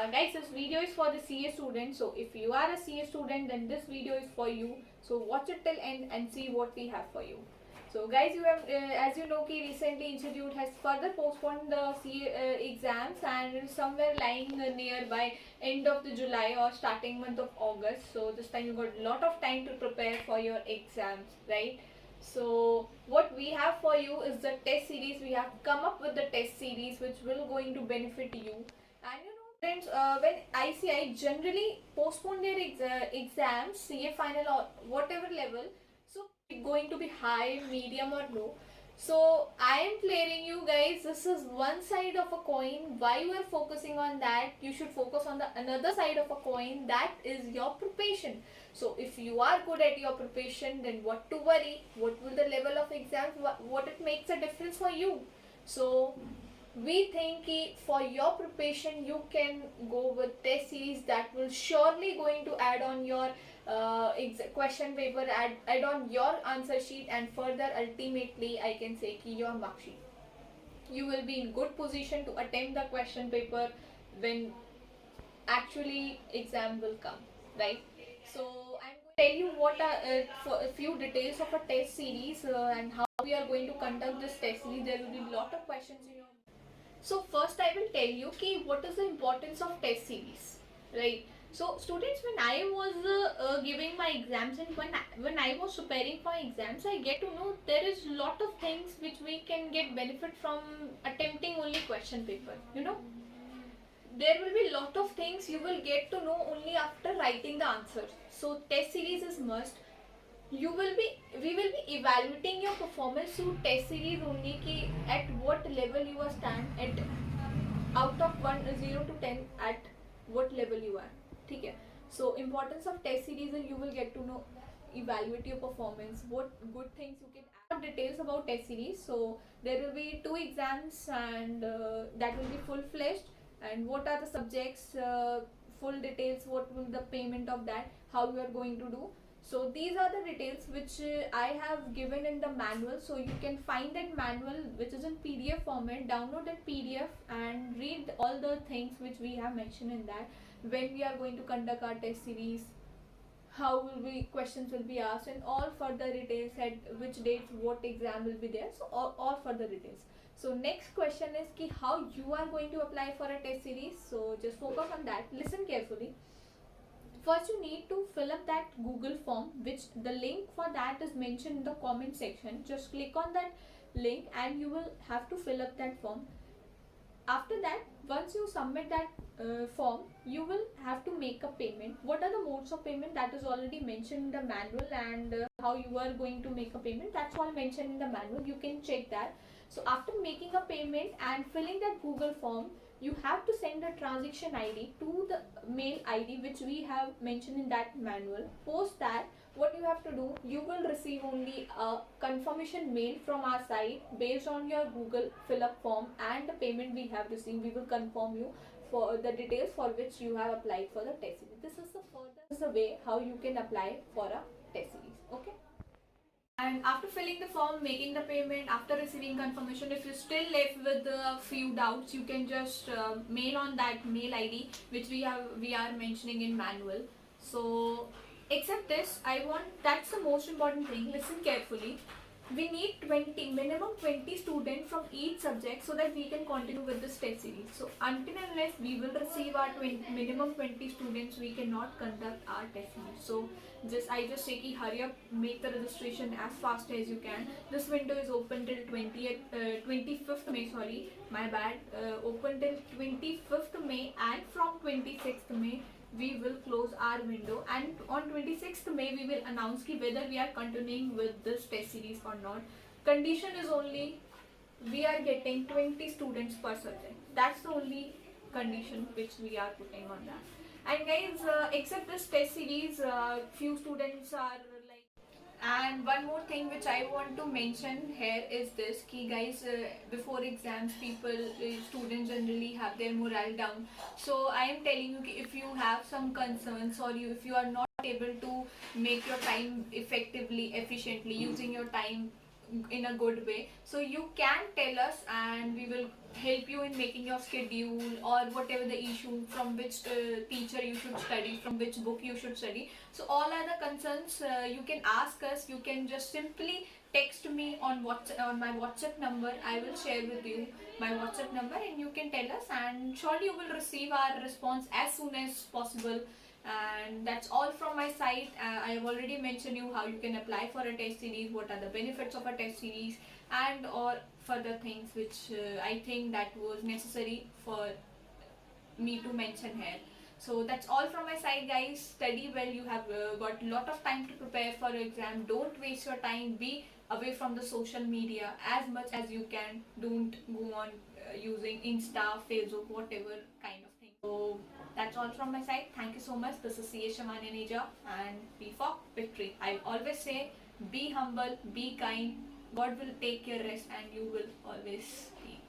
Guys, this video is for the CA students. So if you are a CA student, then this video is for you. So watch it till end and see what we have for you. So guys, you have, as you know, ki recently Institute has further postponed the CA exams, and it is somewhere lying nearby end of the July or starting month of August. So this time you got a lot of time to prepare for your exams, right? So what we have for you is the test series. We have come up with the test series which will going to benefit you. And you know, friends, when ICI generally postpone their exams, CA final or whatever level, so going to be high, medium or low. So I am clearing you guys, this is one side of a coin. Why you are focusing on that? You should focus on the another side of a coin, that is your preparation. So if you are good at your preparation, then what to worry? What will the level of exams? What it makes a difference for you? So we think for your preparation you can go with test series that will surely going to add on your question paper, add on your answer sheet, and further ultimately I can say your mark sheet. You will be in good position to attempt the question paper when actually exam will come, right? So I'm going to tell you what are a few details of a test series and how we are going to conduct this test series. There will be a lot of questions in your. So first I will tell you ki what is the importance of test series, right? So students, when I was giving my exams and when I was preparing for exams, I get to know there is lot of things which we can get benefit from attempting only question paper. You know, there will be lot of things you will get to know only after writing the answer. So test series is must. You will be We will be evaluating your performance through test series only ki at what level you are stand at out of 0 to 10 at what level you are. Okay, so importance of test series is you will get to know, evaluate your performance, what good things you can add details about test series. So there will be two exams and that will be full fledged, and what are the subjects, full details, what will the payment of that, how you are going to do. So these are the details which I have given in the manual. So you can find that manual which is in PDF format, download that PDF and read all the things which we have mentioned in that, when we are going to conduct our test series, how will we questions will be asked, and all further details at which dates what exam will be there. So all further details. So next question is ki how you are going to apply for a test series. So just focus on that, listen carefully. First you need to fill up that Google form, which the link for that is mentioned in the comment section. Just click on that link and you will have to fill up that form. After that, once you submit that form, you will have to make a payment. What are the modes of payment? That is already mentioned in the manual, and how you are going to make a payment, that's all mentioned in the manual. You can check that. So after making a payment and filling that Google form, you have to send a transaction ID to the mail ID which we have mentioned in that manual. Post that, what you have to do, you will receive only a confirmation mail from our side based on your Google fill up form and the payment we have received. We will confirm you for the details for which you have applied for the test series. This is the way how you can apply for a test series. Okay. And after filling the form, making the payment, after receiving confirmation, if you still left with a few doubts, you can just mail on that mail ID which we are mentioning in manual. So except this, I want, that's the most important thing. Listen carefully. We need 20, minimum 20 students from each subject so that we can continue with this test series. So until and unless we will receive our minimum 20 students, we cannot conduct our test series. So I just say ki hurry up, make the registration as fast as you can. This window is open till 25th May, sorry, my bad, open till 25th May, and from 26th May we will close our window, and on 26th May we will announce ki whether we are continuing with this test series or not. Condition is only we are getting 20 students per subject. That's the only condition which we are putting on that. And guys, except this test series, few students are like. And one more thing which I want to mention here is this ki guys, before exams students generally have their morale down. So I am telling you ki if you have some concerns, or if you are not able to make your time efficiently using your time in a good way. So you can tell us and we will help you in making your schedule or whatever the issue, from which teacher you should study, from which book you should study. So all other concerns you can ask us. You can just simply text me on on my WhatsApp number. I will share with you my WhatsApp number and you can tell us, and surely you will receive our response as soon as possible. And that's all from my side. I have already mentioned you how you can apply for a test series, what are the benefits of a test series, and or further things which I think that was necessary for me to mention here. So that's all from my side, guys. Study well. You have got a lot of time to prepare for your exam. Don't waste your time. Be away from the social media as much as you can. Don't go on using Insta, Facebook, whatever kind of thing. So that's all from my side. Thank you so much. This is CA Shamani Neja, and be for victory. I always say, be humble, be kind. God will take your rest, and you will always be